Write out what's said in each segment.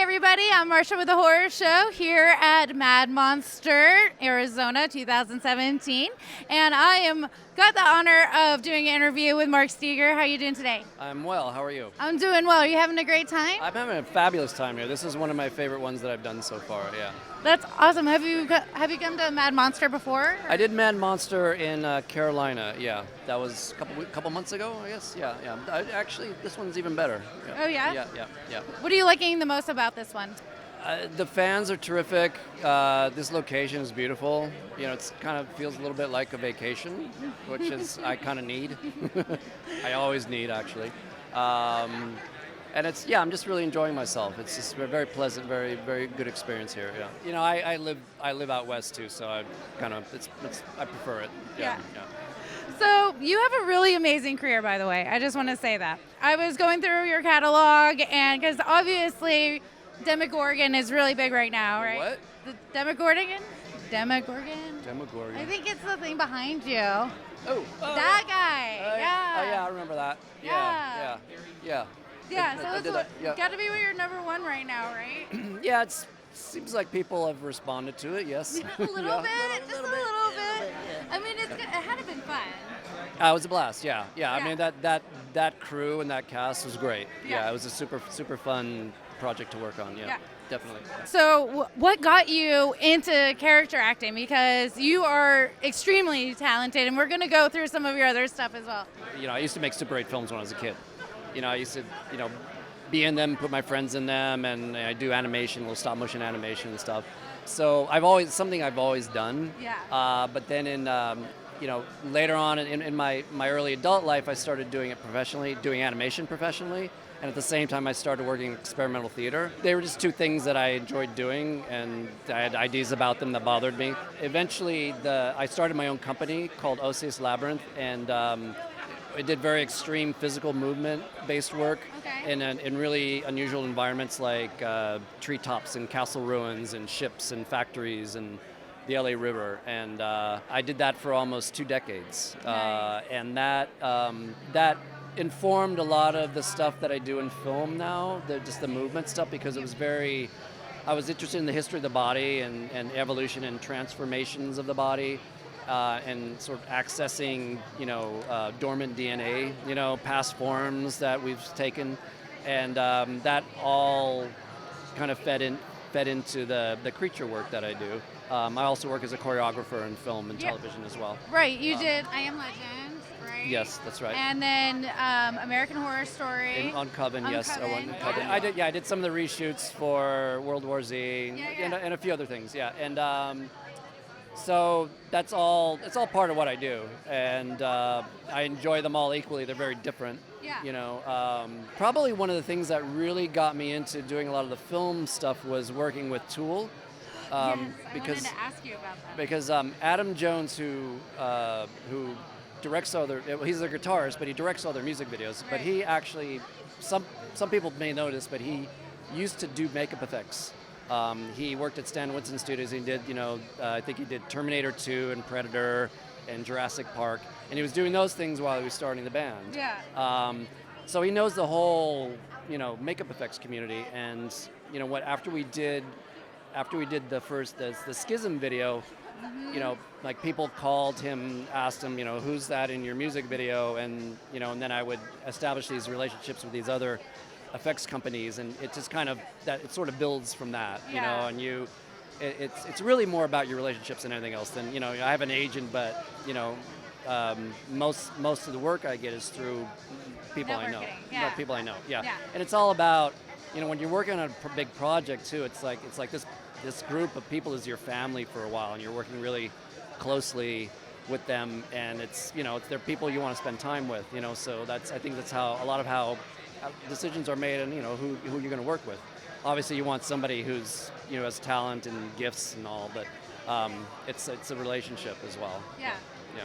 everybody. I'm Marcia with the Horror Show here at Mad Monster, Arizona, 2017. And I am got the honor of doing an interview with Mark Steger. How are you doing today? I'm well. How are you? I'm doing well. Are you having a great time? I'm having a fabulous time here. This is one of my favorite ones that I've done so far, yeah. That's awesome. Have you come to Mad Monster before? I did Mad Monster in Carolina, yeah. That was a couple months ago, I guess. Yeah. Actually, this one's even better. Yeah. Oh, yeah? Yeah. What are you liking the most about this one? The fans are terrific. This location is beautiful. You know, it kind of feels a little bit like a vacation, which is I kind of need. I always need, actually. And I'm just really enjoying myself. It's just a very pleasant, very, very good experience here. Yeah. You know, I live out west too, so I prefer it. Yeah. So you have a really amazing career, by the way. I just want to say that. I was going through your catalog, and because obviously Demogorgon is really big right now, right? What? The Demogorgon? Demogorgon. I think it's the thing behind you. Oh. That guy. Yeah. Oh yeah, I remember that. Yeah. Yeah, so I did that, yeah. got to be your number one right now, right? Yeah, it seems like people have responded to it, yes. A little bit, just a little bit. I mean, it had to been fun. It was a blast, yeah. Yeah. I mean, that crew and that cast was great. Yeah, it was a super fun project to work on, yeah. Definitely. So what got you into character acting? Because you are extremely talented, and we're going to go through some of your other stuff as well. You know, I used to make Super 8 films when I was a kid. You know, I used to, be in them, put my friends in them, and I do animation, little stop motion animation and stuff. So I've always done. Yeah. But then later on in my early adult life, I started doing it professionally, doing animation professionally. And at the same time, I started working in experimental theater. They were just two things that I enjoyed doing, and I had ideas about them that bothered me. Eventually, I started my own company called Osseous Labyrinth, and it did very extreme physical movement-based work in really unusual environments like treetops and castle ruins and ships and factories and the LA River. And I did that for almost 2 decades. Nice. And that informed a lot of the stuff that I do in film now, just the movement stuff, because I was interested in the history of the body and evolution and transformations of the body. And sort of accessing, dormant DNA, past forms that we've taken, and that all kind of fed into the creature work that I do. I also work as a choreographer in film and television as well. Right, you did I Am Legend, right? Yes, that's right. And then American Horror Story. On Coven, yes. Coven, Coven. I did some of the reshoots for World War Z and a few other things, and. So it's all part of what I do, and I enjoy them all equally. They're very different. Yeah. Probably one of the things that really got me into doing a lot of the film stuff was working with Tool. Yes, I wanted to ask you about that. Because Adam Jones, who directs he's a guitarist, but he directs all their music videos. Right. But he actually, some people may notice, but he used to do makeup effects. He worked at Stan Winston Studios. He did, I think he did Terminator 2 and Predator and Jurassic Park, and he was doing those things while he was starting the band. Yeah. So he knows the whole, makeup effects community. And after we did the Schism video, like people called him, asked him, who's that in your music video, and and then I would establish these relationships with these other effects companies, and it just kind of it sort of builds from that, and it's really more about your relationships than anything else. Than I have an agent, but most of the work I get is through people I know. Yeah. People I know. Yeah. And it's all about when you're working on a big project too. It's like this group of people is your family for a while, and you're working really closely with them, and it's they're people you want to spend time with. So I think that's how a lot of how decisions are made, and who you're going to work with. Obviously, you want somebody who's has talent and gifts and all, but it's a relationship as well. Yeah.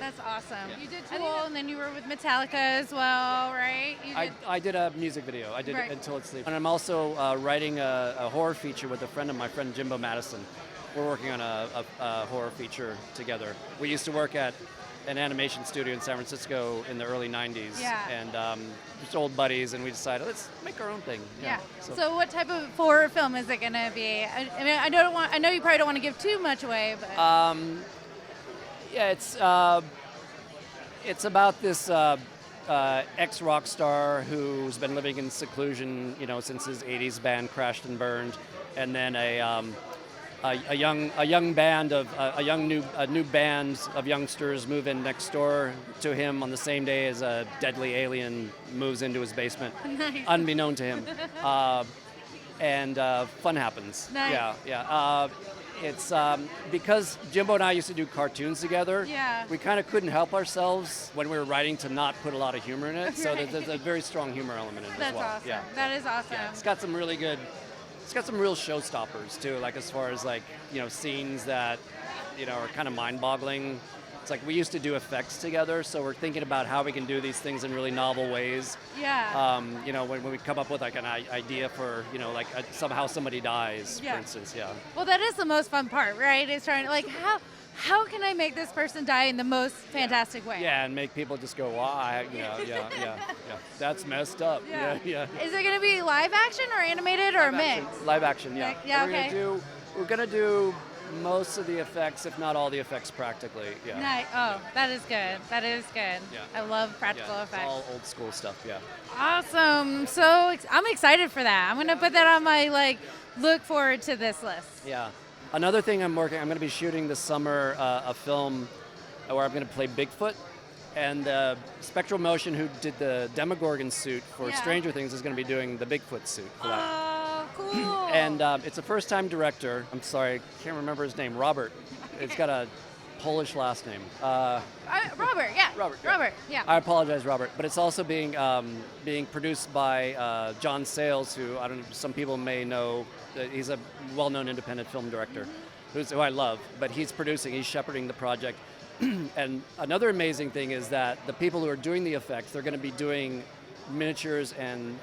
That's awesome. Yeah. You did Tool, and then you were with Metallica as well, right? I did a music video. I did Until It Sleeps. And I'm also writing a horror feature with my friend Jimbo Madison. we're working on a horror feature together. We used to work at an animation studio in San Francisco in the early 90s. Yeah. And just old buddies, and we decided, let's make our own thing. Yeah. So what type of horror film is it going to be? I mean, I know you probably don't want to give too much away, but... Yeah, it's about this ex-rock star who's been living in seclusion, since his 80s band crashed and burned, and then a new band of youngsters move in next door to him on the same day as a deadly alien moves into his basement, Nice. unbeknown to him, and fun happens. Nice. Yeah. It's because Jimbo and I used to do cartoons together. Yeah. We kind of couldn't help ourselves when we were writing to not put a lot of humor in it. So Right. there's a very strong humor element in it That's as well. awesome. Yeah. That is awesome. Yeah. It's got some really good. It's got some real showstoppers too. Like as far as scenes that are kind of mind-boggling. It's like we used to do effects together, so we're thinking about how we can do these things in really novel ways. Yeah. When we come up with like an idea for somehow somebody dies, Yeah. for instance. Yeah. Well, that is the most fun part, right? Is trying to how can I make this person die in the most fantastic way? Yeah, and make people just go, wow, yeah. That's messed up. Yeah. Is it going to be live action or animated or a mix? Live action, yeah. Yeah, We're gonna do most of the effects, if not all the effects, practically. Yeah. Nice. Oh, that is good. That is good. Yeah. I love practical Yeah, effects. it's all old school stuff. Yeah. Awesome. So I'm excited for that. I'm going to put that on my look forward to this list. Yeah. Another thing I'm going to be shooting this summer a film where I'm going to play Bigfoot, and Spectral Motion, who did the Demogorgon suit for Yeah. Stranger Things, is going to be doing the Bigfoot suit for that. Oh, cool. And it's a first-time director. I'm sorry, I can't remember his name. Robert. It's got a Polish last name. Robert, yeah. Robert, yeah. I apologize, Robert. But it's also being produced by John Sayles, who some people may know. He's a well-known independent film director, who I love. But he's shepherding the project. And another amazing thing is that the people who are doing the effects, they're going to be doing miniatures and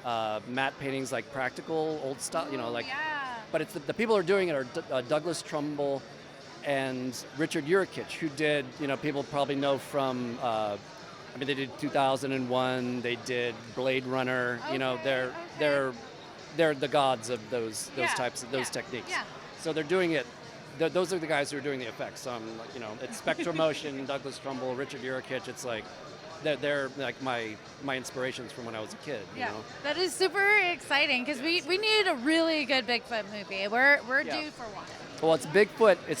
matte paintings, like practical old stuff, Yeah. But it's the people who are doing it are Douglas Trumbull and Richard Urich, who did, people probably know from, they did 2001, they did Blade Runner, Okay. they're the gods of those Yeah. types of those Yeah. techniques. Yeah. So they're doing it. Those are the guys who are doing the effects. So it's Spectral Motion, Douglas Trumbull, Richard Urich. It's like they're like my inspirations from when I was a kid. Yeah, You know? that is super exciting because we need a really good Bigfoot movie. We're Yeah. due for one. Well, it's Bigfoot. It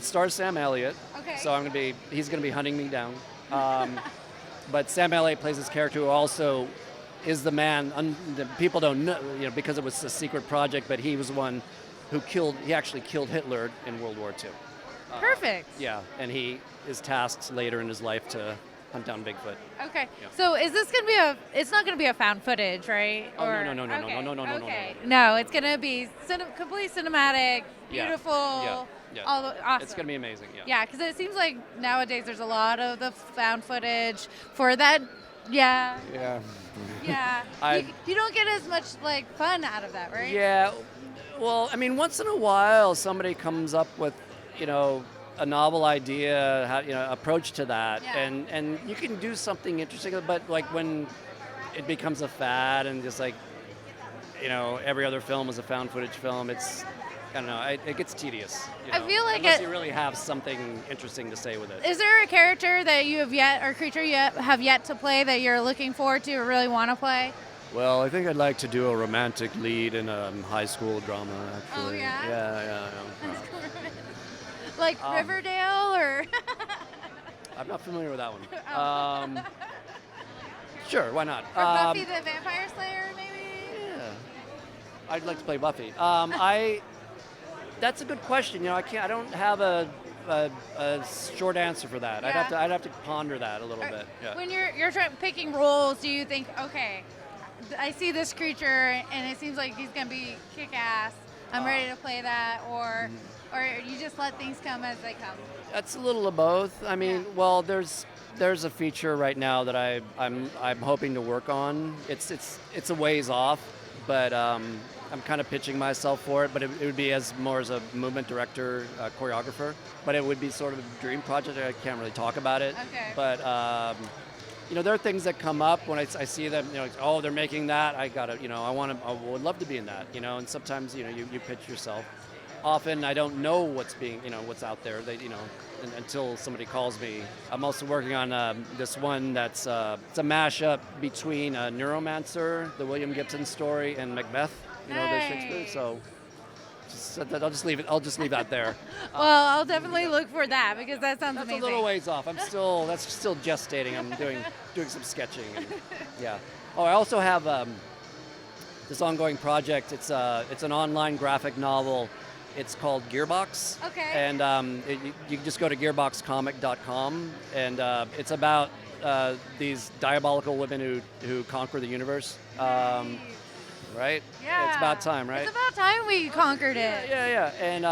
stars Sam Elliott. Okay. So he's gonna be hunting me down. But Sam Elliott plays this character who also is the man. The people don't know, because it was a secret project. But he was the one who actually killed Hitler in World War II. Perfect. Yeah, and he is tasked later in his life to hunt down Bigfoot. Okay. Yeah. So is this going to be it's not going to be a found footage, right? Oh, no. Okay. No, it's going to be complete cinematic, Yeah. beautiful. Yeah. Awesome. It's gonna be amazing. Yeah. Yeah, because it seems like nowadays there's a lot of the found footage for that. Yeah. Yeah. Yeah. You don't get as much fun out of that, right? Yeah. Well, once in a while somebody comes up with, a novel idea, approach to that, Yeah. and you can do something interesting. But when it becomes a fad and just every other film is a found footage film, it's I don't know. It gets tedious. I feel like unless you really have something interesting to say with it. Is there a character that you have yet, or creature you have yet to play that you're looking forward to or really want to play? Well, I think I'd like to do a romantic lead in a high school drama, actually. Oh, yeah? Yeah. Like Riverdale, or? I'm not familiar with that one. Oh. Sure, why not? Or Buffy the Vampire Slayer, maybe? Yeah. I'd like to play Buffy. That's a good question. I don't have a short answer for that. Yeah. I'd have to ponder that a little bit. Yeah. When you're picking roles, do you think, okay, I see this creature and it seems like he's gonna be kick-ass, I'm ready to play that, or you just let things come as they come? That's a little of both. Well, there's a feature right now that I'm hoping to work on. It's a ways off, but I'm kind of pitching myself for it. But it would be more as a movement director, choreographer. But it would be sort of a dream project. I can't really talk about it. Okay. But there are things that come up when I see them. Oh, they're making that. I gotta, I would love to be in that. And sometimes, you pitch yourself. Often I don't know what's out there. Until somebody calls me. I'm also working on this one that's it's a mashup between Neuromancer, the William Gibson story, and Macbeth. The Shakespeare. So I'll just leave it. I'll just leave that there. Well, I'll definitely look for that because that sounds amazing. That's a little ways off. That's still gestating. I'm doing some sketching. Yeah. Oh, I also have this ongoing project. It's an online graphic novel. It's called Gearbox. Okay. And you can just go to gearboxcomic.com, and it's about these diabolical women who conquer the universe. Right? Yeah. It's about time, right? It's about time we conquered it. Yeah. And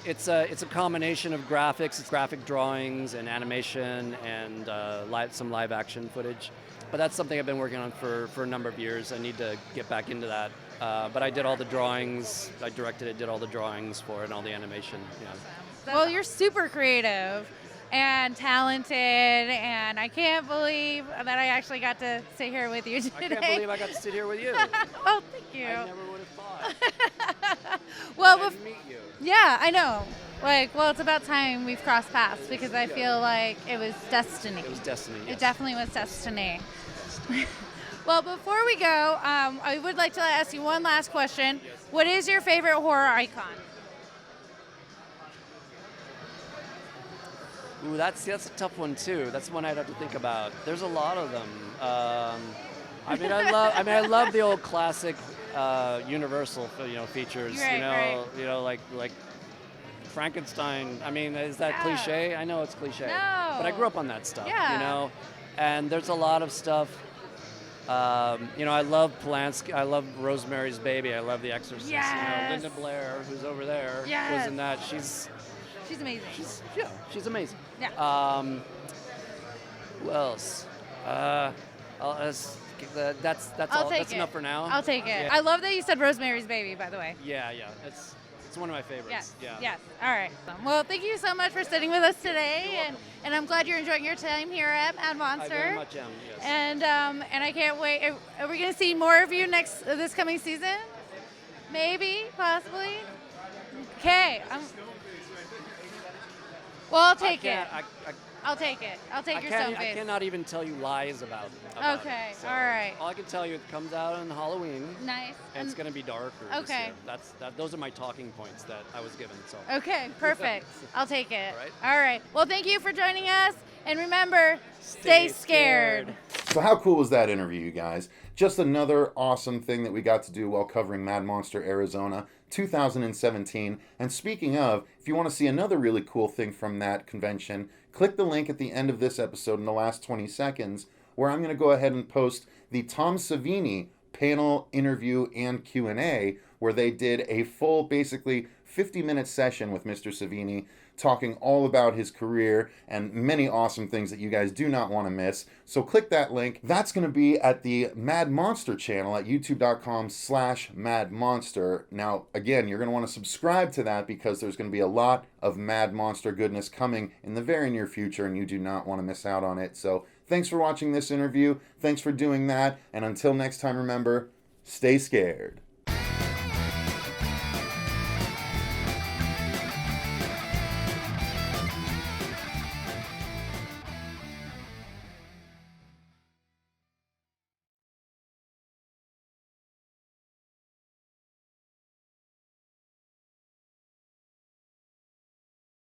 it's a combination of graphics, it's graphic drawings and animation and some live action footage. But that's something I've been working on for a number of years. I need to get back into that. But I did all the drawings. I directed it, did all the drawings for it, and all the animation. Yeah. Well, you're super creative and talented, and I can't believe that I actually got to sit here with you today. I can't believe I got to sit here with you. Oh, thank you. I never would have thought. Well, I didn't meet you. Yeah, I know. It's about time we've crossed paths because I feel like it was destiny. It was destiny. Yes. It definitely was destiny. Well, before we go, I would like to ask you one last question. Yes. What is your favorite horror icon? Ooh, that's a tough one too. That's one I'd have to think about. There's a lot of them. I love the old classic Universal, features. Right. Like Frankenstein. I mean, is that cliche? I know it's cliche. No. But I grew up on that stuff. Yeah. And there's a lot of stuff. I love Polanski. I love Rosemary's Baby. I love The Exorcist. Yes. Linda Blair, who's over there, Yes. was in that. She's amazing. She's amazing. Yeah. Who else? That's I'll all. take That's it. enough for now. I'll take it. Yeah. I love that you said Rosemary's Baby, by the way. Yeah. It's one of my favorites. Yes. Yeah. Yes. All right. Well, thank you so much for sitting with us today, and I'm glad you're enjoying your time here at Mad Monster. I very much am. Yes. And I can't wait. Are we going to see more of you this coming season? Maybe, possibly. Okay. Well, I'll take it. I'll take it. I'll take your stone face. I cannot even tell you lies about okay. it. So all right. All I can tell you, it comes out on Halloween. Nice. And it's going to be darker. Okay. Those are my talking points that I was given. So. Okay. Perfect. I'll take it. All right. All right. Well, thank you for joining us, and remember, stay scared. So how cool was that interview, you guys? Just another awesome thing that we got to do while covering Mad Monster Arizona 2017. And speaking of, if you want to see another really cool thing from that convention, click the link at the end of this episode in the last 20 seconds, where I'm going to go ahead and post the Tom Savini panel interview and Q&A, where they did a full, basically 50-minute session with Mr. Savini, talking all about his career and many awesome things that you guys do not want to miss. So click that link. That's going to be at the Mad Monster channel at youtube.com/madmonster. Now, again, you're going to want to subscribe to that because there's going to be a lot of Mad Monster goodness coming in the very near future, and you do not want to miss out on it. So thanks for watching this interview. Thanks for doing that. And until next time, remember, stay scared.